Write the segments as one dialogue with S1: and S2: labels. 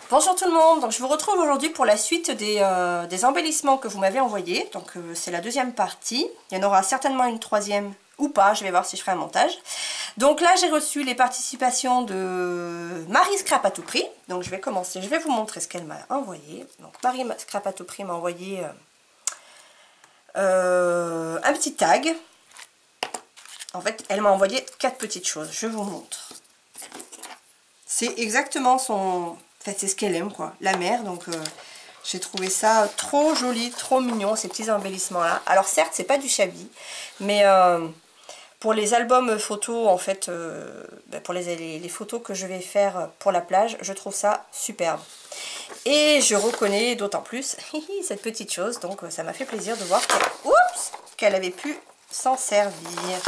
S1: Bonjour tout le monde, donc je vous retrouve aujourd'hui pour la suite des embellissements que vous m'avez envoyés. Donc c'est la deuxième partie, il y en aura certainement une troisième ou pas, je vais voir si je ferai un montage. Donc là j'ai reçu les participations de Marie Scrap à tout prix. Donc je vais commencer, je vais vous montrer ce qu'elle m'a envoyé. Donc Marie Scrap à tout prix m'a envoyé un petit tag. En fait elle m'a envoyé 4 petites choses, je vous montre. C'est exactement son... En fait, c'est ce qu'elle aime, quoi. La mer, donc j'ai trouvé ça trop joli, trop mignon, ces petits embellissements-là. Alors certes, c'est pas du shabby, mais pour les albums photos, en fait, pour les photos que je vais faire pour la plage, je trouve ça superbe. Et je reconnais d'autant plus cette petite chose, donc ça m'a fait plaisir de voir qu'elle avait pu s'en servir.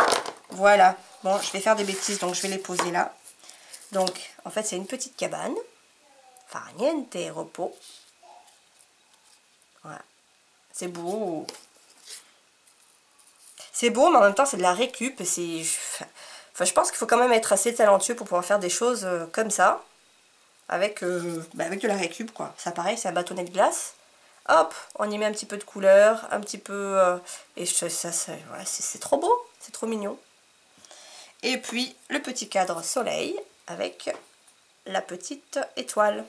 S1: Voilà. Bon, je vais faire des bêtises, donc je vais les poser là. Donc, en fait, c'est une petite cabane. Far niente repos. Voilà. C'est beau. C'est beau, mais en même temps, c'est de la récup. Enfin, je pense qu'il faut quand même être assez talentueux pour pouvoir faire des choses comme ça. Avec de la récup, quoi. Ça, pareil, c'est un bâtonnet de glace. Hop, on y met un petit peu de couleur, un petit peu... et ça, voilà, c'est trop beau. C'est trop mignon. Et puis, le petit cadre soleil avec la petite étoile.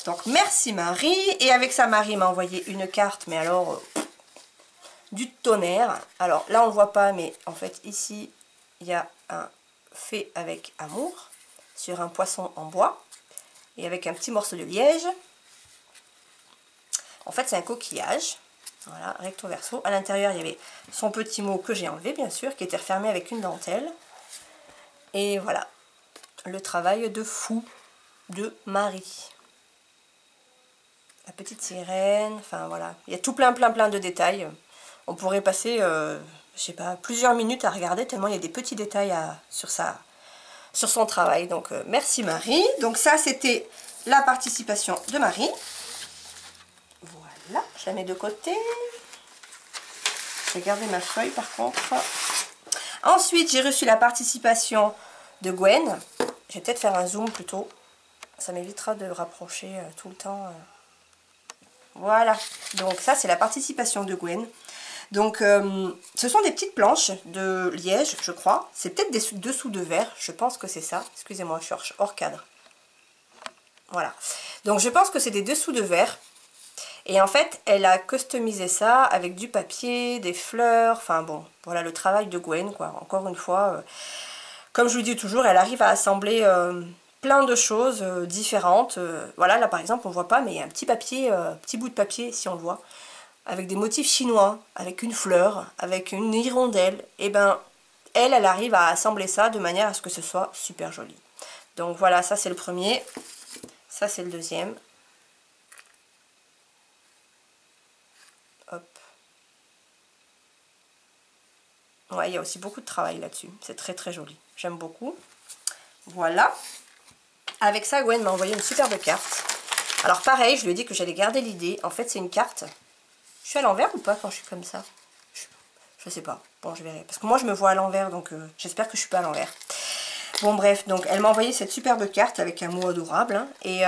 S1: Donc merci Marie, et avec ça Marie m'a envoyé une carte, mais alors du tonnerre. Alors là on ne le voit pas, mais en fait ici il y a un fait avec amour sur un poisson en bois et avec un petit morceau de liège. En fait c'est un coquillage, voilà, recto verso. À l'intérieur il y avait son petit mot que j'ai enlevé bien sûr, qui était refermé avec une dentelle. Et voilà, le travail de fou de Marie. La petite sirène, enfin voilà, il y a tout plein de détails. On pourrait passer, je sais pas, plusieurs minutes à regarder tellement il y a des petits détails sur son travail. Donc merci Marie. Donc ça c'était la participation de Marie. Voilà, je la mets de côté. Je vais garder ma feuille par contre. Ensuite j'ai reçu la participation de Gwen. Je vais peut-être faire un zoom plutôt. Ça m'évitera de rapprocher tout le temps. Voilà, donc ça c'est la participation de Gwen. Donc ce sont des petites planches de liège, je crois. C'est peut-être des dessous de verre, je pense que c'est ça. Excusez-moi, je suis hors cadre. Voilà, donc je pense que c'est des dessous de verre. Et en fait, elle a customisé ça avec du papier, des fleurs, enfin bon, voilà le travail de Gwen, quoi. Encore une fois, comme je vous dis toujours, elle arrive à assembler... plein de choses différentes. Voilà, là par exemple on voit pas, mais il y a un petit papier, petit bout de papier si on le voit, avec des motifs chinois, avec une fleur, avec une hirondelle. Et ben elle arrive à assembler ça de manière à ce que ce soit super joli. Donc voilà, ça c'est le premier, ça c'est le deuxième. Hop. Ouais, il y a aussi beaucoup de travail là-dessus, c'est très joli, j'aime beaucoup. Voilà. Avec ça, Gwen m'a envoyé une superbe carte. Alors pareil, je lui ai dit que j'allais garder l'idée. En fait, c'est une carte. Je suis à l'envers ou pas quand je suis comme ça? Je sais pas. Bon, je verrai. Parce que moi, je me vois à l'envers, donc j'espère que je suis pas à l'envers. Bon, bref. Donc, elle m'a envoyé cette superbe carte avec un mot adorable. Hein, et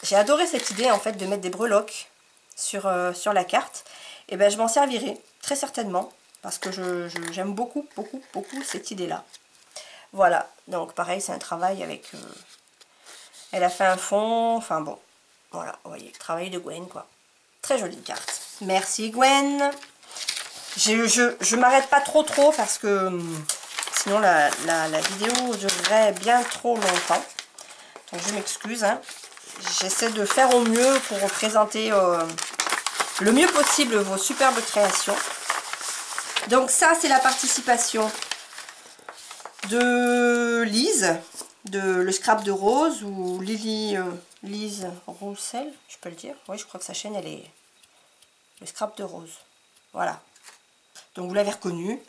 S1: j'ai adoré cette idée, en fait, de mettre des breloques sur la carte. Et ben, je m'en servirai, très certainement. Parce que j'aime beaucoup cette idée-là. Voilà. Donc, pareil, c'est un travail avec... elle a fait un fond, enfin bon, voilà, vous voyez, le travail de Gwen, quoi. Très jolie carte. Merci Gwen. Je m'arrête pas trop parce que sinon la vidéo durerait bien trop longtemps. Donc je m'excuse. Hein. J'essaie de faire au mieux pour vous présenter le mieux possible vos superbes créations. Donc ça, c'est la participation de Lise. Le scrap de rose ou Lise Roussel, je peux le dire. Oui, je crois que sa chaîne elle est le scrap de rose. Voilà. Donc vous l'avez reconnu.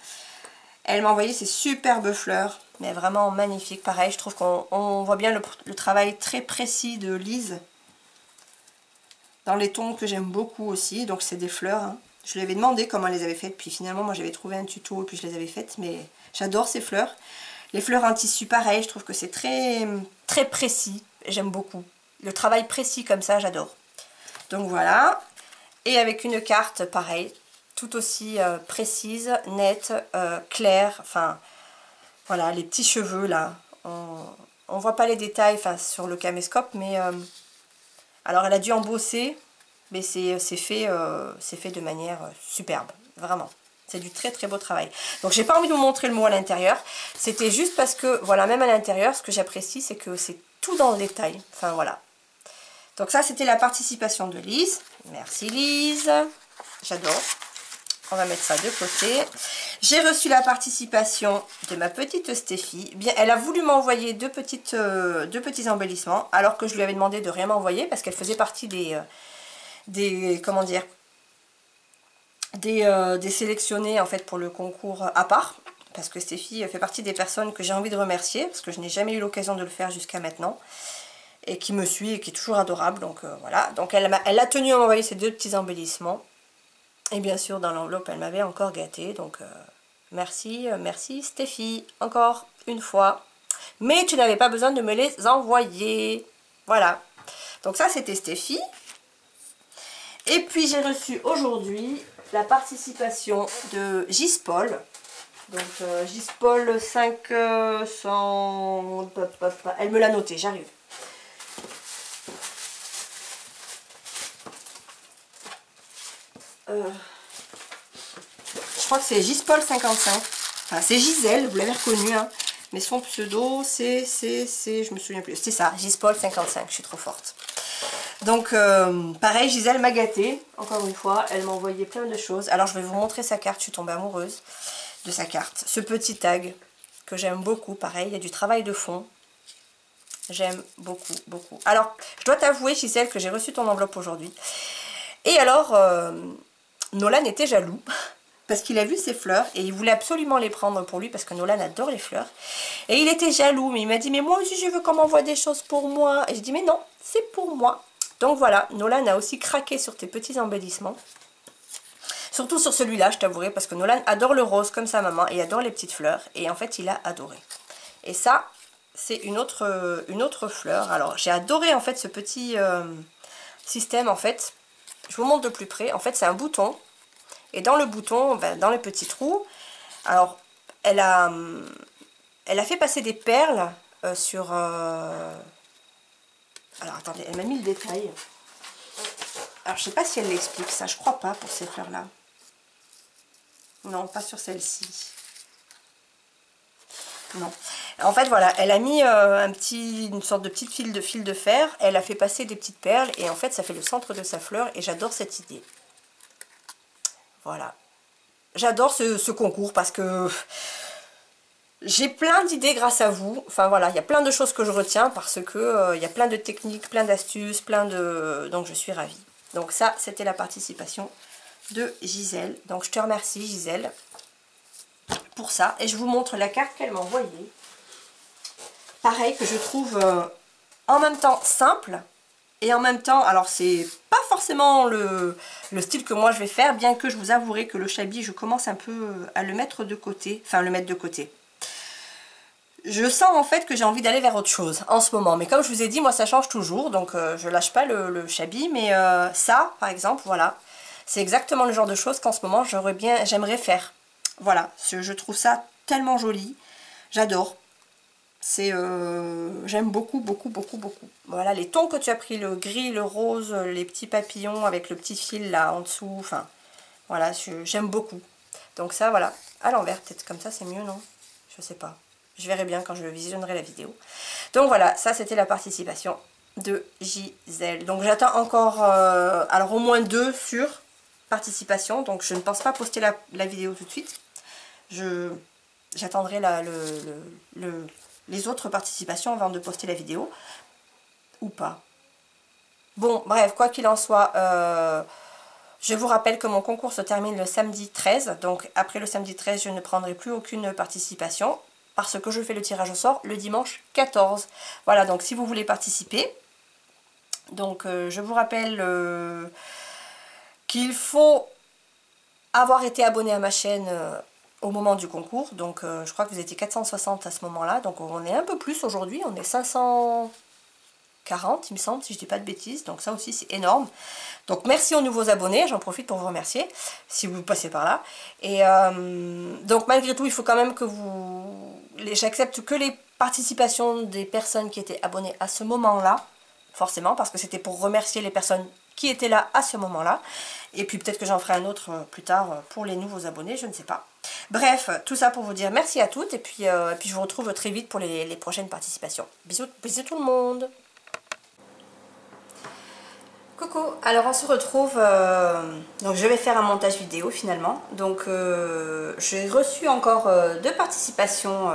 S1: Elle m'a envoyé ces superbes fleurs, mais vraiment magnifiques. Pareil, je trouve qu'on voit bien le travail très précis de Lise dans les tons que j'aime beaucoup aussi. Donc c'est des fleurs. Hein. Je lui avais demandé comment elle les avait faites, puis finalement moi j'avais trouvé un tuto et puis je les avais faites. Mais j'adore ces fleurs. Les fleurs en tissu, pareil, je trouve que c'est très précis. J'aime beaucoup. le travail précis comme ça, j'adore. Donc voilà. Et avec une carte, pareil, tout aussi précise, nette, claire. Enfin, voilà, les petits cheveux là. On voit pas les détails sur le caméscope, mais... alors elle a dû embosser, mais c'est fait de manière superbe, vraiment. C'est du très très beau travail. Donc j'ai pas envie de vous montrer le mot à l'intérieur. C'était juste parce que, voilà, même à l'intérieur, ce que j'apprécie, c'est que c'est tout dans le détail. Enfin voilà. Donc ça, c'était la participation de Lise. Merci Lise. J'adore. On va mettre ça de côté. J'ai reçu la participation de ma petite Stéphie. Bien, elle a voulu m'envoyer deux petits embellissements, alors que je lui avais demandé de rien m'envoyer, parce qu'elle faisait partie comment dire, des sélectionnés en fait pour le concours à part. Parce que Stéphie fait partie des personnes que j'ai envie de remercier, parce que je n'ai jamais eu l'occasion de le faire jusqu'à maintenant. Et qui me suit et qui est toujours adorable. Donc voilà. Donc elle a tenu à m'envoyer ces deux petits embellissements. Et bien sûr, dans l'enveloppe, elle m'avait encore gâtée. Donc, merci Stéphie, encore une fois. Mais tu n'avais pas besoin de me les envoyer. Voilà. Donc ça, c'était Stéphie. Et puis, j'ai reçu aujourd'hui la participation de Gispol. Donc, Gispol 500... Elle me l'a noté, j'arrive. Je crois que c'est Gispol 55. Enfin, c'est Gisèle, vous l'avez reconnu, hein. Mais son pseudo, c'est, je me souviens plus. C'est ça, Gispol 55, je suis trop forte. Donc, pareil, Gisèle m'a gâtée, encore une fois. Elle m'a envoyé plein de choses. Alors, je vais vous montrer sa carte, je suis tombée amoureuse de sa carte. Ce petit tag, que j'aime beaucoup, pareil, il y a du travail de fond. J'aime beaucoup, beaucoup. Alors, je dois t'avouer, Gisèle, que j'ai reçu ton enveloppe aujourd'hui. Et alors... Nolan était jaloux parce qu'il a vu ces fleurs et il voulait absolument les prendre pour lui parce que Nolan adore les fleurs. Et il était jaloux, mais il m'a dit mais moi aussi je veux qu'on m'envoie des choses pour moi. Et je dis mais non, c'est pour moi. Donc voilà, Nolan a aussi craqué sur tes petits embellissements. Surtout sur celui-là, je t'avouerai, parce que Nolan adore le rose comme sa maman et adore les petites fleurs. Et en fait, il a adoré. Et ça, c'est une autre fleur. Alors, j'ai adoré en fait ce petit système en fait. Je vous montre de plus près. En fait, c'est un bouton. Et dans le bouton, dans les petits trous, alors, elle a fait passer des perles sur... Alors, attendez, elle m'a mis le détail. Alors, je sais pas si elle l'explique, ça. Je crois pas pour ces fleurs-là. Non, pas sur celle-ci. Non. En fait, voilà, elle a mis une sorte de petite fil de fer. Elle a fait passer des petites perles. Et en fait, ça fait le centre de sa fleur. Et j'adore cette idée. Voilà. J'adore ce concours parce que j'ai plein d'idées grâce à vous. Enfin, voilà, il y a plein de choses que je retiens parce que il y a plein de techniques, plein d'astuces, donc, je suis ravie. Donc, ça, c'était la participation de Gisèle. Donc, je te remercie, Gisèle, pour ça. Et je vous montre la carte qu'elle m'a envoyée. Pareil, que je trouve en même temps simple et en même temps, alors c'est pas forcément le style que moi je vais faire, bien que je vous avouerai que le Shabby, je commence un peu à le mettre de côté, enfin le mettre de côté. Je sens en fait que j'ai envie d'aller vers autre chose en ce moment, mais comme je vous ai dit, moi ça change toujours, donc je lâche pas le Shabby, mais ça par exemple, voilà, c'est exactement le genre de choses qu'en ce moment j'aimerais faire. Voilà, je trouve ça tellement joli, j'adore. J'aime beaucoup, beaucoup, beaucoup, beaucoup. Voilà, les tons que tu as pris, le gris, le rose, les petits papillons avec le petit fil là en dessous. Enfin, voilà, j'aime beaucoup. Donc ça, voilà, à l'envers, peut-être comme ça, c'est mieux, non? Je sais pas. Je verrai bien quand je visionnerai la vidéo. Donc voilà, ça c'était la participation de Gisèle. Donc j'attends encore, alors au moins 2 sur participation. Donc je ne pense pas poster la vidéo tout de suite. J'attendrai les autres participations avant de poster la vidéo, ou pas. Bon, bref, quoi qu'il en soit, je vous rappelle que mon concours se termine le samedi 13, donc après le samedi 13, je ne prendrai plus aucune participation, parce que je fais le tirage au sort le dimanche 14. Voilà, donc si vous voulez participer, donc je vous rappelle qu'il faut avoir été abonné à ma chaîne au moment du concours, donc je crois que vous étiez 460 à ce moment-là, donc on est un peu plus aujourd'hui, on est 500, 40 il me semble, si je dis pas de bêtises, donc ça aussi c'est énorme. Donc merci aux nouveaux abonnés, j'en profite pour vous remercier si vous passez par là. Et donc malgré tout il faut quand même que j'accepte que les participations des personnes qui étaient abonnées à ce moment-là, forcément, parce que c'était pour remercier les personnes qui étaient là à ce moment-là. Et puis peut-être que j'en ferai un autre plus tard pour les nouveaux abonnés, je ne sais pas. Bref, tout ça pour vous dire merci à toutes, et puis je vous retrouve très vite pour les prochaines participations. Bisous, bisous tout le monde. Coucou, alors on se retrouve, donc je vais faire un montage vidéo finalement. Donc j'ai reçu encore 2 participations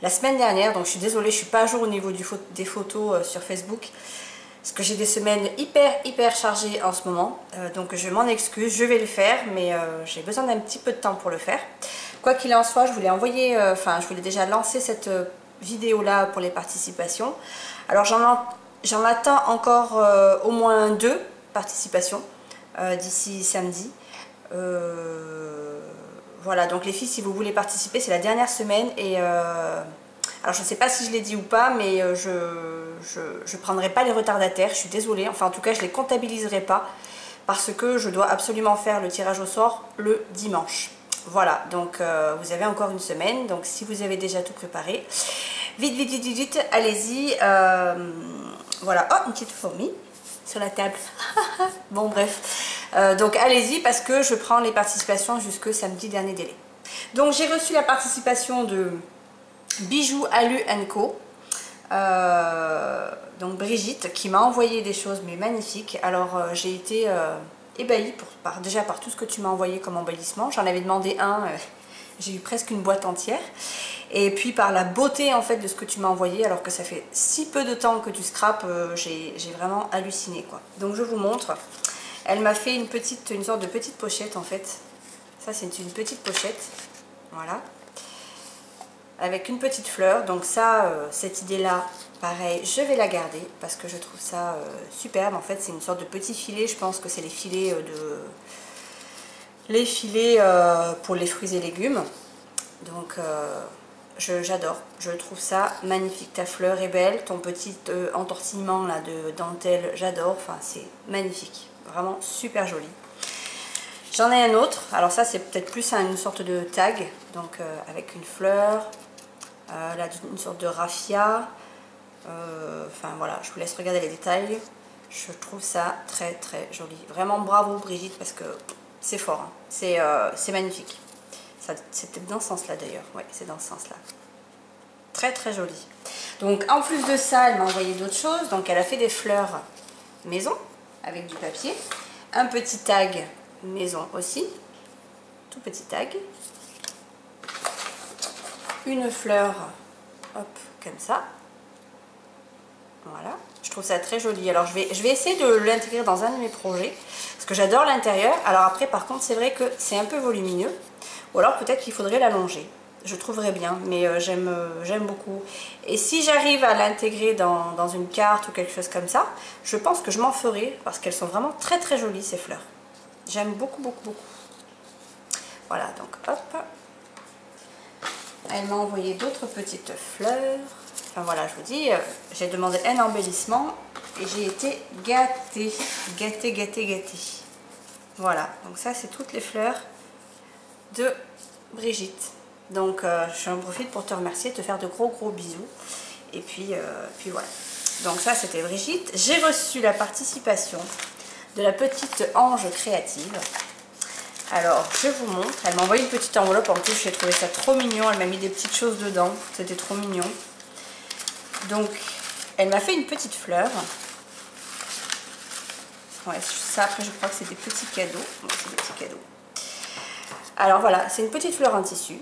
S1: la semaine dernière, donc je suis désolée, je suis pas à jour au niveau des photos sur Facebook. Parce que j'ai des semaines hyper chargées en ce moment, donc je m'en excuse, je vais le faire, mais j'ai besoin d'un petit peu de temps pour le faire. Quoi qu'il en soit, je voulais envoyer, je voulais déjà lancer cette vidéo là pour les participations. Alors j'en attends encore au moins 2 participations d'ici samedi. Voilà, donc les filles, si vous voulez participer, c'est la dernière semaine et alors je ne sais pas si je l'ai dit ou pas, mais je ne prendrai pas les retardataires, je suis désolée. Enfin en tout cas je ne les comptabiliserai pas parce que je dois absolument faire le tirage au sort le dimanche. Voilà, donc vous avez encore une semaine, donc si vous avez déjà tout préparé, vite, allez-y. Voilà, oh une petite fourmi sur la table. Bon bref, donc allez-y parce que je prends les participations jusque samedi dernier délai. Donc j'ai reçu la participation de Bijoux Alu Co. Donc Brigitte qui m'a envoyé des choses mais magnifiques. Alors j'ai été ébahie déjà par tout ce que tu m'as envoyé comme embellissement. J'en avais demandé un, j'ai eu presque une boîte entière. Et puis par la beauté en fait de ce que tu m'as envoyé, alors que ça fait si peu de temps que tu scrapes, j'ai vraiment halluciné quoi. Donc je vous montre. Elle m'a fait une sorte de petite pochette en fait. Ça c'est une petite pochette. Voilà. Avec une petite fleur. Donc ça, cette idée là, pareil, je vais la garder parce que je trouve ça superbe. En fait c'est une sorte de petit filet, je pense que c'est les filets pour les fruits et légumes. Donc j'adore, je trouve ça magnifique. Ta fleur est belle, ton petit entortillement là de dentelle, j'adore. Enfin c'est magnifique, vraiment super joli. J'en ai un autre, alors ça c'est peut-être plus une sorte de tag, donc avec une fleur, là une sorte de raffia. Enfin voilà, je vous laisse regarder les détails. Je trouve ça très joli. Vraiment bravo Brigitte parce que c'est fort, hein. C'est magnifique. C'était dans ce sens là d'ailleurs, ouais c'est dans ce sens là. Très joli. Donc en plus de ça, elle m'a envoyé d'autres choses. Donc elle a fait des fleurs maison avec du papier. Un petit tag maison aussi. Tout petit tag. Une fleur, hop, comme ça. Voilà. Je trouve ça très joli. Alors je vais essayer de l'intégrer dans un de mes projets. Parce que j'adore l'intérieur. Alors après par contre c'est vrai que c'est un peu volumineux. Ou alors peut-être qu'il faudrait l'allonger. Je trouverais bien, mais j'aime beaucoup. Et si j'arrive à l'intégrer dans une carte ou quelque chose comme ça, je pense que je m'en ferai parce qu'elles sont vraiment très jolies ces fleurs. J'aime beaucoup. Voilà, donc hop. Elle m'a envoyé d'autres petites fleurs. Enfin voilà, je vous dis, j'ai demandé un embellissement et j'ai été gâtée. Voilà, donc ça c'est toutes les fleurs de Brigitte. Donc j'en profite pour te remercier, te faire de gros bisous. Et puis voilà. Donc ça c'était Brigitte. J'ai reçu la participation de la petite Ange créative. Alors je vous montre. Elle m'a envoyé une petite enveloppe. En plus j'ai trouvé ça trop mignon. Elle m'a mis des petites choses dedans. C'était trop mignon. Donc elle m'a fait une petite fleur. Ouais, ça après je crois que c'est des petits cadeaux. Bon, c'est des petits cadeaux. Alors voilà, c'est une petite fleur en tissu.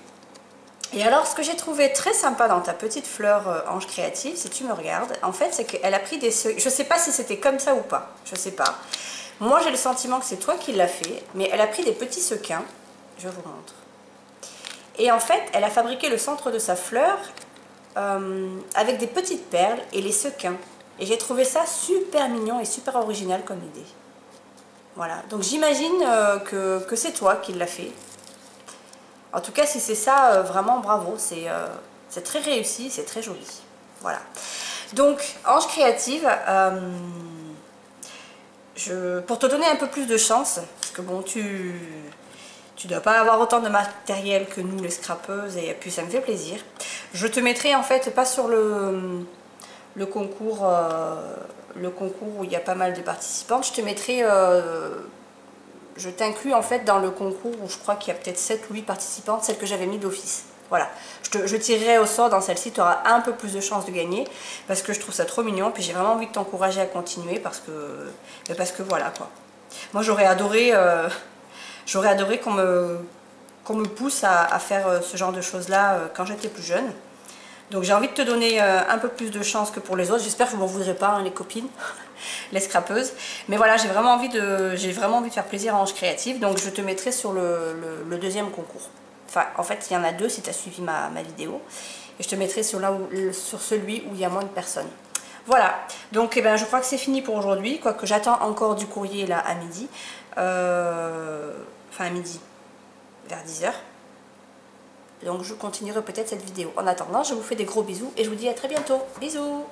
S1: Et alors ce que j'ai trouvé très sympa dans ta petite fleur Ange créative, si tu me regardes, en fait c'est qu'elle a pris des sequins. Je sais pas si c'était comme ça ou pas, je sais pas. Moi j'ai le sentiment que c'est toi qui l'as fait, mais elle a pris des petits sequins, je vous montre. Et en fait elle a fabriqué le centre de sa fleur avec des petites perles et les sequins. Et j'ai trouvé ça super mignon et super original comme idée. Voilà, donc j'imagine que c'est toi qui l'as fait. En tout cas, si c'est ça, vraiment bravo, c'est très réussi, c'est très joli. Voilà. Donc, Ange Créative, pour te donner un peu plus de chance, parce que bon, tu dois pas avoir autant de matériel que nous les scrapeuses, et puis ça me fait plaisir. Je te mettrai en fait pas sur le concours où il y a pas mal de participantes, je te mettrai, je t'inclus en fait dans le concours où je crois qu'il y a peut-être 7 ou 8 participantes, celle que j'avais mis d'office. Voilà, je tirerai au sort dans celle-ci, tu auras un peu plus de chances de gagner, parce que je trouve ça trop mignon, puis j'ai vraiment envie de t'encourager à continuer, parce que voilà quoi. Moi j'aurais adoré qu'on me pousse à faire ce genre de choses-là quand j'étais plus jeune. Donc j'ai envie de te donner un peu plus de chance que pour les autres. J'espère que vous m'en voudrez pas, hein, les copines, les scrapeuses. Mais voilà, j'ai vraiment envie de faire plaisir à Ange Créative. Donc je te mettrai sur le deuxième concours. Enfin, en fait, il y en a deux si tu as suivi ma vidéo. Et je te mettrai sur celui où il y a moins de personnes. Voilà, donc eh ben, je crois que c'est fini pour aujourd'hui. Quoique j'attends encore du courrier là à midi. Enfin à midi, vers 10 h. Donc je continuerai peut-être cette vidéo. En attendant, je vous fais des gros bisous et je vous dis à très bientôt. Bisous!